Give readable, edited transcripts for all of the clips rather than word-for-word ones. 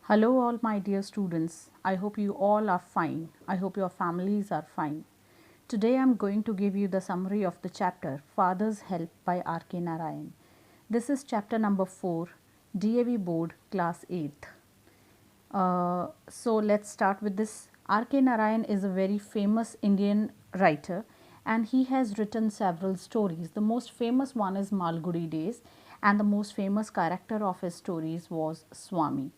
Hello, all my dear students. I hope you all are fine. I hope your families are fine. Today I am going to give you the summary of the chapter Father's Help by R.K. Narayan. This is chapter number 4, DAV Board, Class 8th. So let's start with this. R.K. Narayan is a very famous Indian writer and he has written several stories. The most famous one is Malgudi Days, and the most famous character of his stories was Swami.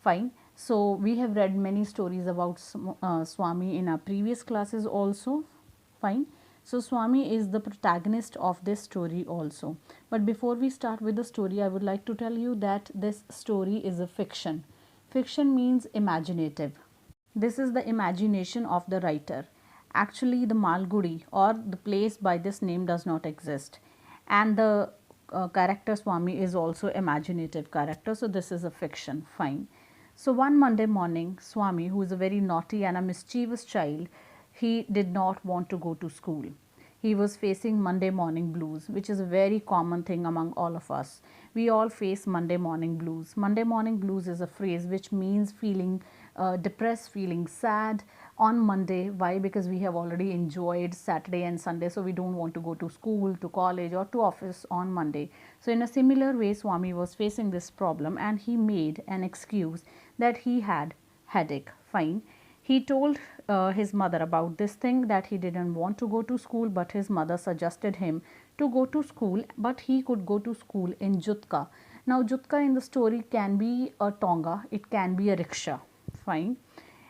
Fine. So we have read many stories about Swami in our previous classes also. Fine. So Swami is the protagonist of this story also. But before we start with the story, I would like to tell you that this story is a fiction. Fiction means imaginative. This is the imagination of the writer. Actually, the Malgudi or the place by this name does not exist, and the character Swami is also imaginative character. So this is a fiction. Fine. So one Monday morning, Swami, who is a very naughty and a mischievous child, he did not want to go to school. He was facing Monday morning blues, which is a very common thing among all of us. We all face Monday morning blues. Monday morning blues is a phrase which means feeling depressed, feeling sad on Monday. Why? Because we have already enjoyed Saturday and Sunday, so we don't want to go to school, to college, or to office on Monday. So, in a similar way, Swami was facing this problem and he made an excuse that he had headache. Fine. He told his mother about this thing, that he didn't want to go to school, but his mother suggested him to go to school, but he could go to school in Jutka. Now, Jutka in the story can be a Tonga, it can be a rickshaw. Fine.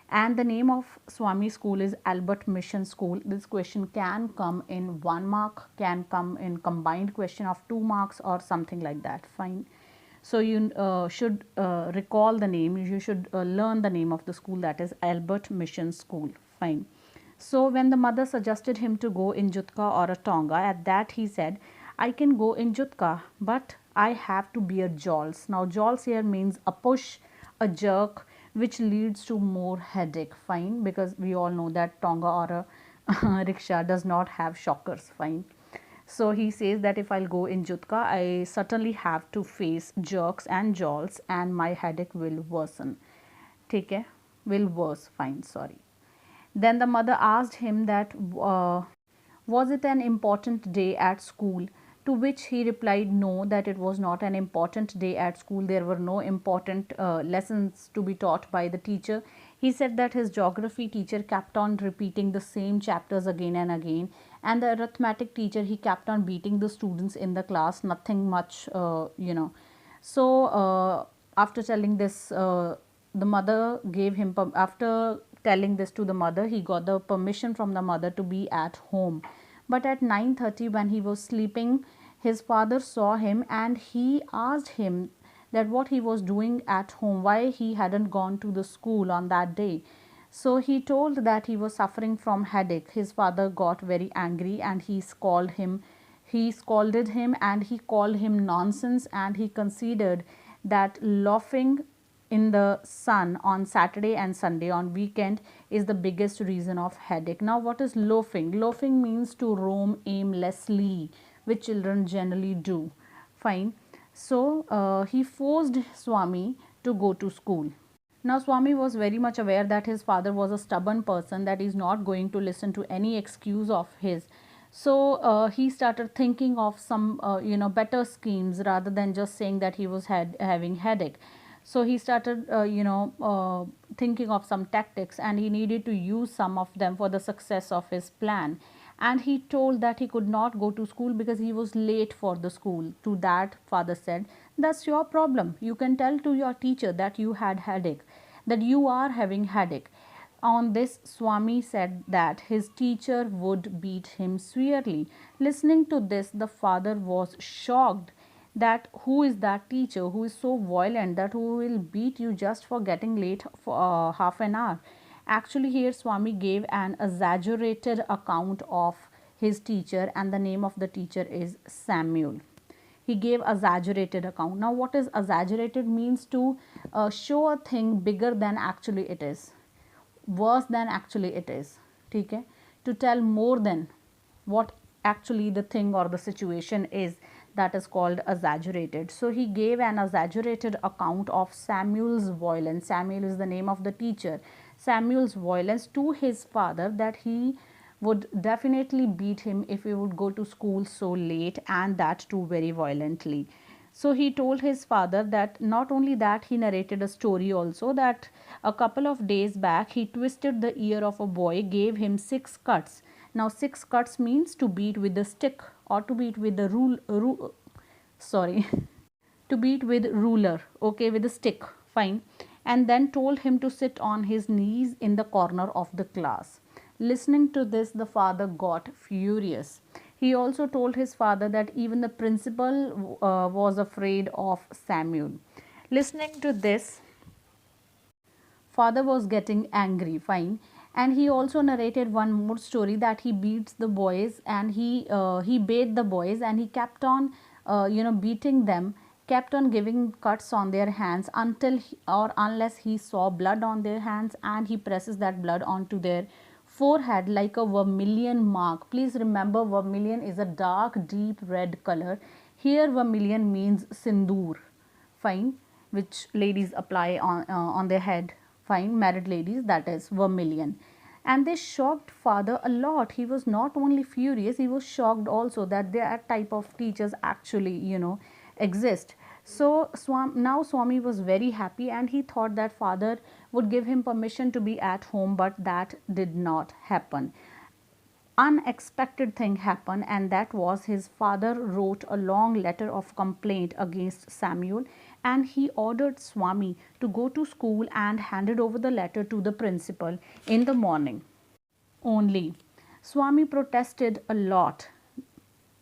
And the name of Swami school is Albert Mission School. This question can come in 1 mark, can come in combined question of 2 marks or something like that. Fine. So you should recall the name, you should learn the name of the school, that is Albert Mission School. Fine. So when the mother suggested him to go in Jutka or a Tonga, at that he said, I can go in Jutka, but I have to bear jolts. Now jolts here means a push, a jerk, which leads to more headache. Fine, because we all know that Tonga or a rickshaw does not have shockers. Fine. So he says that if I'll go in Jutka, I certainly have to face jerks and jolts and my headache will worsen. Take care, will worse. Fine, sorry. Then the mother asked him that was it an important day at school? To which he replied no, that it was not an important day at school. There were no important lessons to be taught by the teacher. He said that his geography teacher kept on repeating the same chapters again and again, and the arithmetic teacher, he kept on beating the students in the class, nothing much, So after telling this, the mother gave him, after telling this to the mother, he got the permission from the mother to be at home. But at 9:30 when he was sleeping, his father saw him and he asked him that what he was doing at home, why he hadn't gone to the school on that day. So he told that he was suffering from headache. His father got very angry and he scolded him and he called him nonsense, and he considered that laughing in the sun on Saturday and Sunday on weekend is the biggest reason of headache. Now what is loafing? Loafing means to roam aimlessly, which children generally do. Fine. So he forced Swami to go to school. Now Swami was very much aware that his father was a stubborn person, that is not going to listen to any excuse of his. So he started thinking of some better schemes rather than just saying that he was having headache. So he started thinking of some tactics, and he needed to use some of them for the success of his plan. And he told that he could not go to school because he was late for the school. To that, father said, that's your problem. You can tell to your teacher that you had headache, that you are having headache. On this, Swami said that his teacher would beat him severely. Listening to this, the father was shocked that who is that teacher who is so violent, that who will beat you just for getting late for half an hour. Actually, here Swami gave an exaggerated account of his teacher, and the name of the teacher is Samuel. He gave exaggerated account. Now what is exaggerated? Means to show a thing bigger than actually it is, worse than actually it is. Okay, to tell more than what actually the thing or the situation is. that is called exaggerated. So he gave an exaggerated account of Samuel's violence. Samuel is the name of the teacher. Samuel's violence to his father, that he would definitely beat him if he would go to school so late, and that too very violently. So he told his father that, not only that, he narrated a story also, that a couple of days back he twisted the ear of a boy, gave him 6 cuts. Now 6 cuts means to beat with a stick or to beat with the sorry to beat with ruler, okay, with a stick, fine. And then told him to sit on his knees in the corner of the class. Listening to this, the father got furious. He also told his father that even the principal was afraid of Samuel. Listening to this, father was getting angry, fine. And he also narrated one more story, that he beats the boys, and he bait the boys, and he kept on beating them, kept on giving cuts on their hands until or unless he saw blood on their hands, and he presses that blood onto their forehead like a vermilion mark. Please remember, vermilion is a dark deep red color. Here vermilion means sindoor, fine, which ladies apply on their head, fine, married ladies, that is vermilion. And this shocked father a lot. He was not only furious, he was shocked also that that type of teachers actually exist. So now Swami was very happy, and he thought that father would give him permission to be at home, but that did not happen. Unexpected thing happened, and that was his father wrote a long letter of complaint against Samuel, and he ordered Swami to go to school and handed over the letter to the principal in the morning only. Swami protested a lot,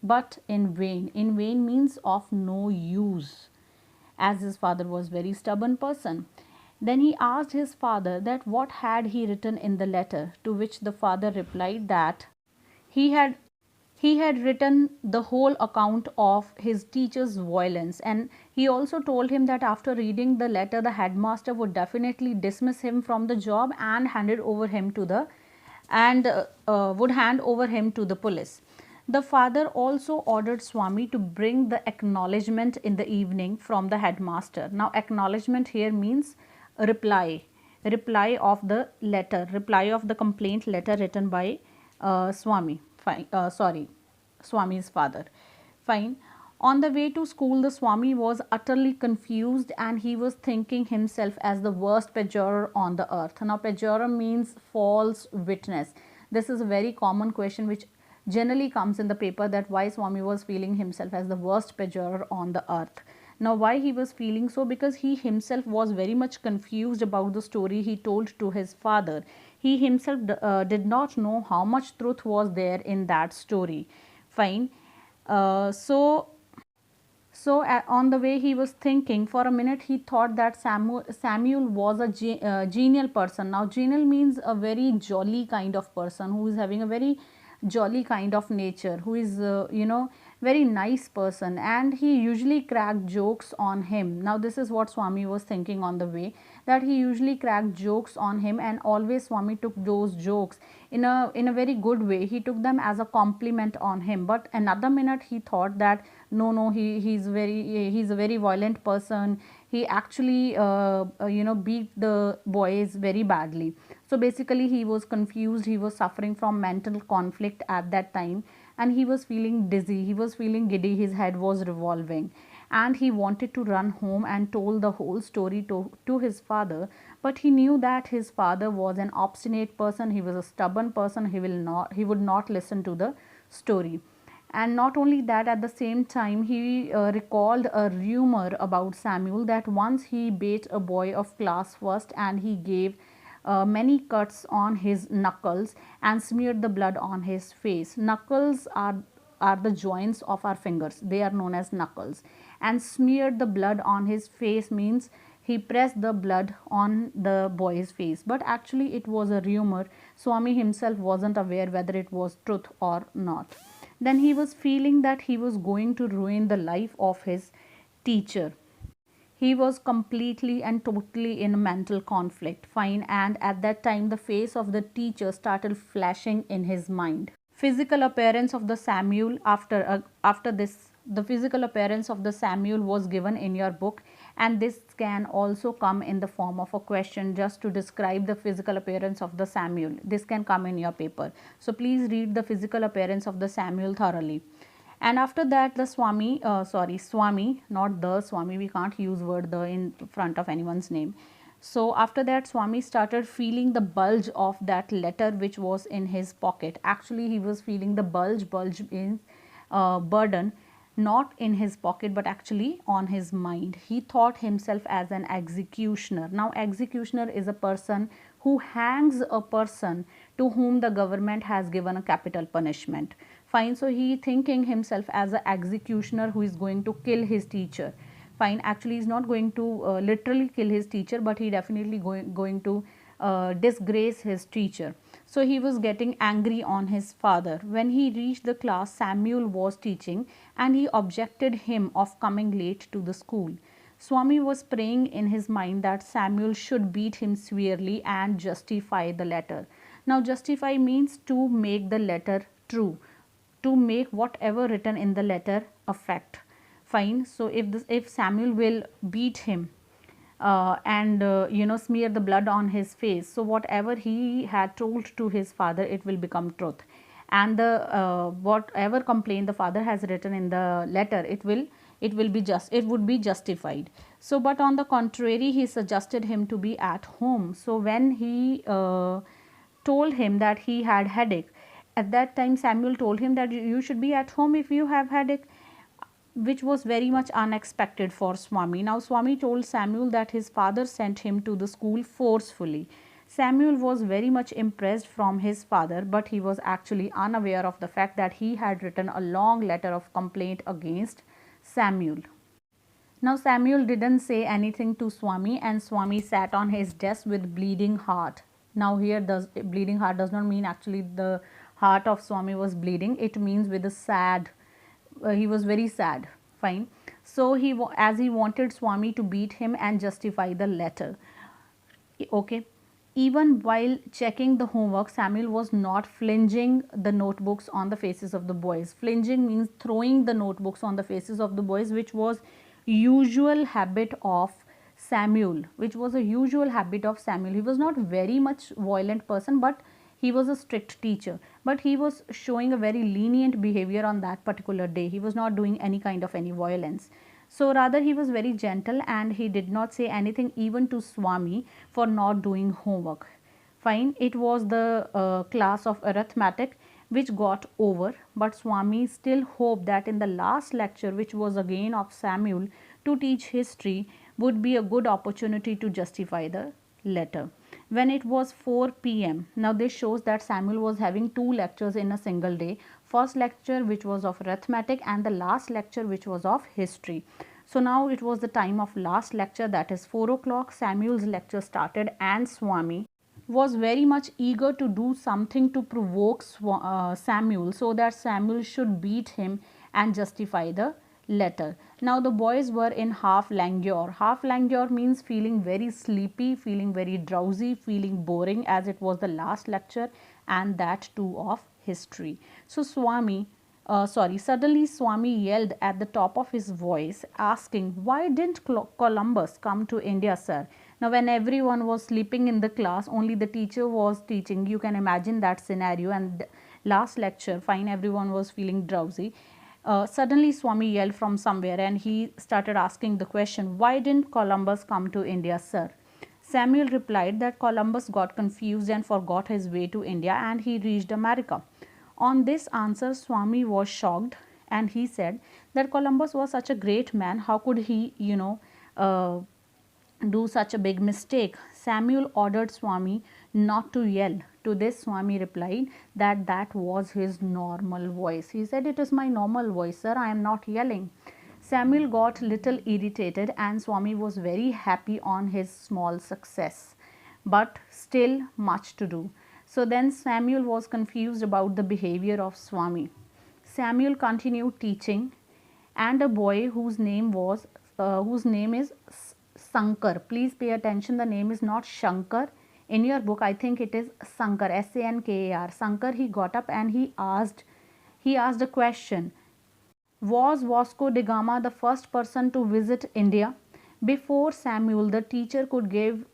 but in vain. In vain means of no use, as his father was very stubborn person. Then he asked his father that what had he written in the letter, to which the father replied that he had he had written the whole account of his teacher's violence, and he also told him that after reading the letter, the headmaster would definitely dismiss him from the job and would hand over him to the police. The father also ordered Swami to bring the acknowledgement in the evening from the headmaster. Now acknowledgement here means reply of the letter, reply of the complaint letter written by Swami, Swami's father, fine. On the way to school, the Swami was utterly confused, and he was thinking himself as the worst perjurer on the earth. Now perjurer means false witness. This is a very common question which generally comes in the paper, that why Swami was feeling himself as the worst perjurer on the earth. Now why he was feeling so? Because he himself was very much confused about the story he told to his father. He himself did not know how much truth was there in that story, fine. So on the way he was thinking, for a minute he thought that Samuel was a genial person. Now genial means a very jolly kind of person, who is having a very jolly kind of nature, who is very nice person, and he usually cracked jokes on him. Now this is what Swami was thinking on the way, that he usually cracked jokes on him, and always Swami took those jokes in a very good way. He took them as a compliment on him. But another minute he thought that no, he's a very violent person. He actually beat the boys very badly. So basically he was confused, he was suffering from mental conflict at that time, and he was feeling dizzy, he was feeling giddy, his head was revolving, and he wanted to run home and told the whole story to his father. But he knew that his father was an obstinate person, he was a stubborn person, he would not listen to the story. And not only that, at the same time he recalled a rumor about Samuel, that once he bait a boy of class first, and he gave many cuts on his knuckles and smeared the blood on his face. Knuckles are the joints of our fingers, they are known as knuckles. And smeared the blood on his face means he pressed the blood on the boy's face. But actually it was a rumor. Swami himself wasn't aware whether it was truth or not. Then he was feeling that he was going to ruin the life of his teacher. He was completely and totally in mental conflict, fine. And at that time the face of the teacher started flashing in his mind. Physical appearance of the Samuel after this the physical appearance of the Samuel was given in your book, and this can also come in the form of a question just to describe the physical appearance of the Samuel. This can come in your paper. So please read the physical appearance of the Samuel thoroughly. And after that, the Swami, not the Swami, we can't use word the in front of anyone's name. So after that, Swami started feeling the bulge of that letter which was in his pocket. Actually, he was feeling the bulge in burden, not in his pocket but actually on his mind. He thought himself as an executioner. Now, executioner is a person who hangs a person to whom the government has given a capital punishment. Fine. So he thinking himself as an executioner who is going to kill his teacher. Fine. Actually, he's not going to literally kill his teacher, but he definitely going to disgrace his teacher. So he was getting angry on his father. When he reached the class, Samuel was teaching and he objected him of coming late to the school. Swami was praying in his mind that Samuel should beat him severely and justify the letter. Now, justify means to make the letter true, to make whatever written in the letter a fact. Fine. So if Samuel will beat him and smear the blood on his face, so whatever he had told to his father, it will become truth, and the whatever complaint the father has written in the letter, it would be justified. So but on the contrary, he suggested him to be at home. So when he told him that he had headache, at that time Samuel told him that you should be at home if you have headache, which was very much unexpected for Swami. Now, Swami told Samuel that his father sent him to the school forcefully. Samuel was very much impressed from his father, but he was actually unaware of the fact that he had written a long letter of complaint against Samuel. Now, Samuel didn't say anything to Swami, and Swami sat on his desk with bleeding heart. Now, here bleeding heart does not mean actually the heart of Swami was bleeding. It means with a sad, he was very sad. Fine. So as he wanted Swami to beat him and justify the letter. Okay. Even while checking the homework, Samuel was not flinging the notebooks on the faces of the boys. Flinging means throwing the notebooks on the faces of the boys, which was usual habit of Samuel. He was not very much violent person, but he was a strict teacher, but he was showing a very lenient behavior on that particular day. He was not doing any kind of any violence. So rather he was very gentle, and he did not say anything even to Swami for not doing homework. Fine. It was the class of arithmetic which got over, but Swami still hoped that in the last lecture, which was again of Samuel to teach history, would be a good opportunity to justify the letter. When it was 4 p.m. Now this shows that Samuel was having two lectures in a single day. First lecture which was of arithmetic, and the last lecture which was of history. So now it was the time of last lecture, that is 4 o'clock. Samuel's lecture started, and Swami was very much eager to do something to provoke Samuel, so that Samuel should beat him and justify the letter. Now the boys were in half languor. Half languor means feeling very sleepy, feeling very drowsy, feeling boring, as it was the last lecture, and that too of history. So suddenly Swami yelled at the top of his voice, asking, "Why didn't Columbus come to India, sir?" Now when everyone was sleeping in the class, only the teacher was teaching. You can imagine that scenario, and last lecture, fine, everyone was feeling drowsy. Suddenly Swami yelled from somewhere, and he started asking the question, "Why didn't Columbus come to India, sir?" Samuel replied that Columbus got confused and forgot his way to India, and he reached America. On this answer, Swami was shocked, and he said that Columbus was such a great man. How could he, do such a big mistake? Samuel ordered Swami not to yell. To this, Swami replied that that was his normal voice. He said, "It is my normal voice, sir. I am not yelling." Samuel got little irritated, and Swami was very happy on his small success, but still much to do. So then Samuel was confused about the behavior of Swami. Samuel continued teaching, and a boy whose name is Sankar. Please pay attention. The name is not Shankar. In your book, I think it is Sankar, Sankar. Sankar, he got up and he asked a question. Was Vasco da Gama the first person to visit India? Before Samuel, the teacher could give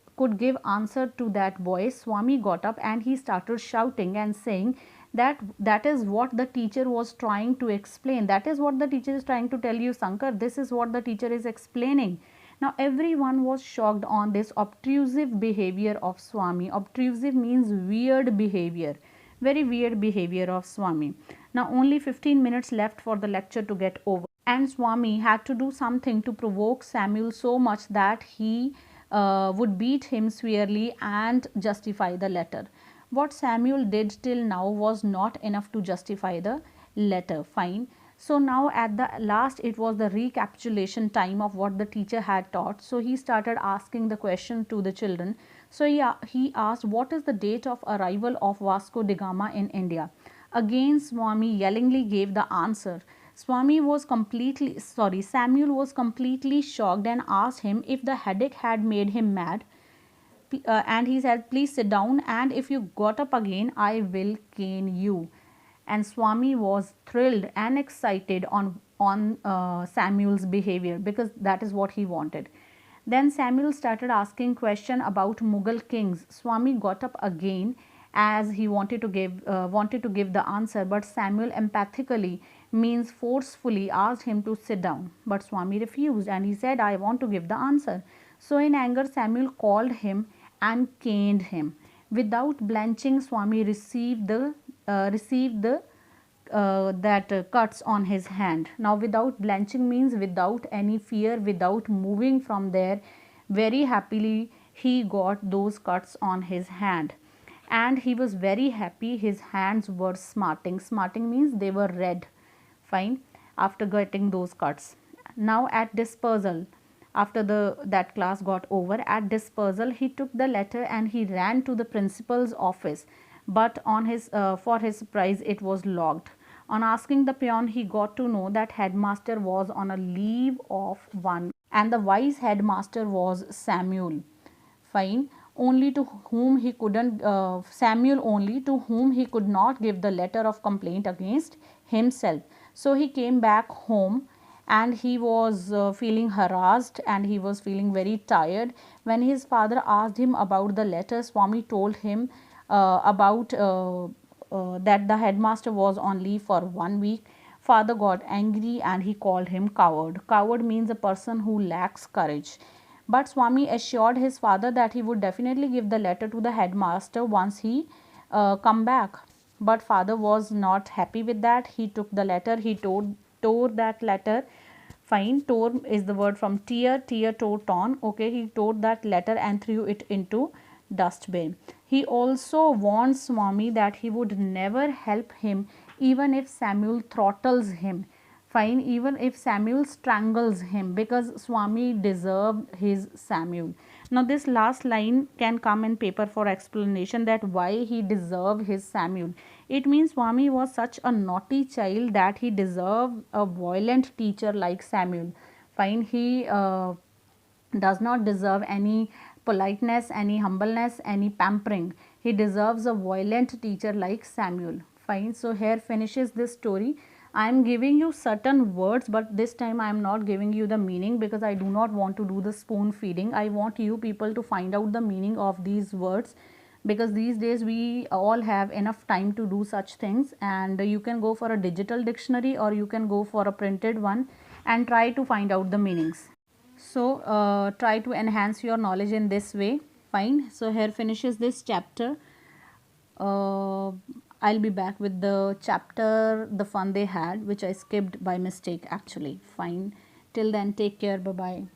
answer to that boy, Swami got up and he started shouting and saying that that is what the teacher was trying to explain. That is what the teacher is trying to tell you, Sankar. This is what the teacher is explaining. Now everyone was shocked on this obtrusive behavior of Swami. Obtrusive means weird behavior. Very weird behavior of Swami. Now only 15 minutes left for the lecture to get over, and Swami had to do something to provoke Samuel so much that he would beat him severely and justify the letter. What Samuel did till now was not enough to justify the letter. Fine. So now at the last it was the recapitulation time of what the teacher had taught. So he started asking the question to the children. So he asked, what is the date of arrival of Vasco da Gama in India? Again Swami yellingly gave the answer. Samuel was completely shocked and asked him if the headache had made him mad. And he said, please sit down, and if you got up again, I will cane you. And Swami was thrilled and excited on Samuel's behavior, because that is what he wanted. Then Samuel started asking question about Mughal kings. Swami got up again as he wanted to give the answer, but Samuel empathically, means forcefully, asked him to sit down. But Swami refused and he said, I want to give the answer. So in anger, Samuel called him and caned him. Without blenching, Swami received the cuts on his hand. Now without blenching means without any fear, without moving from there, very happily he got those cuts on his hand, and he was very happy. His hands were smarting means they were red. Fine. After getting those cuts, now at dispersal, after that class got over, at dispersal he took the letter and he ran to the principal's office, but on his for his surprise it was locked. On asking the peon, he got to know that headmaster was on a leave of 1, and the vice headmaster was Samuel. Fine. Only to whom he couldn't Samuel only, to whom he could not give the letter of complaint against himself. So he came back home and he was feeling harassed and he was feeling very tired. When his father asked him about the letter, Swami told him about that the headmaster was on leave for 1 week. Father got angry and he called him coward. Coward means a person who lacks courage. But Swami assured his father that he would definitely give the letter to the headmaster once he come back. But father was not happy with that. He took the letter, he tore that letter. Fine. Tore is the word from tear, tore, torn. Okay, he tore that letter and threw it into dustbin. He also warned Swami that he would never help him even if Samuel throttles him. Fine, even if Samuel strangles him, because Swami deserved his Samuel. Now this last line can come in paper for explanation, that why he deserved his Samuel. It means Swami was such a naughty child that he deserved a violent teacher like Samuel. Fine, he does not deserve any politeness, any humbleness, any pampering. He deserves a violent teacher like Samuel. Fine. So here finishes this story. I am giving you certain words, but this time I am not giving you the meaning, because I do not want to do the spoon feeding. I want you people to find out the meaning of these words, because these days we all have enough time to do such things, and you can go for a digital dictionary or you can go for a printed one and try to find out the meanings. So try to enhance your knowledge in this way. Fine. So here finishes this chapter. I'll be back with the chapter The Fun They Had, which I skipped by mistake actually. Fine. Till then, take care. Bye bye.